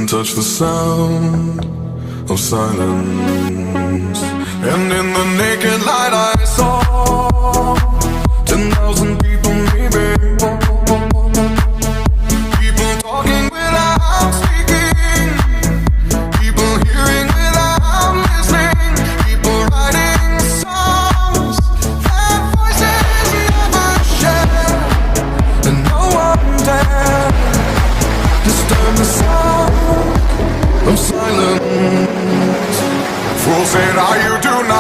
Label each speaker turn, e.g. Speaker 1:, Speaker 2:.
Speaker 1: touch the sound of silence. And in the naked light I saw 10,000 people, maybe. People talking without speaking, people hearing without listening, people writing songs that voices never share, and no one dare disturb the sound of silence. Fool said, are you tonight?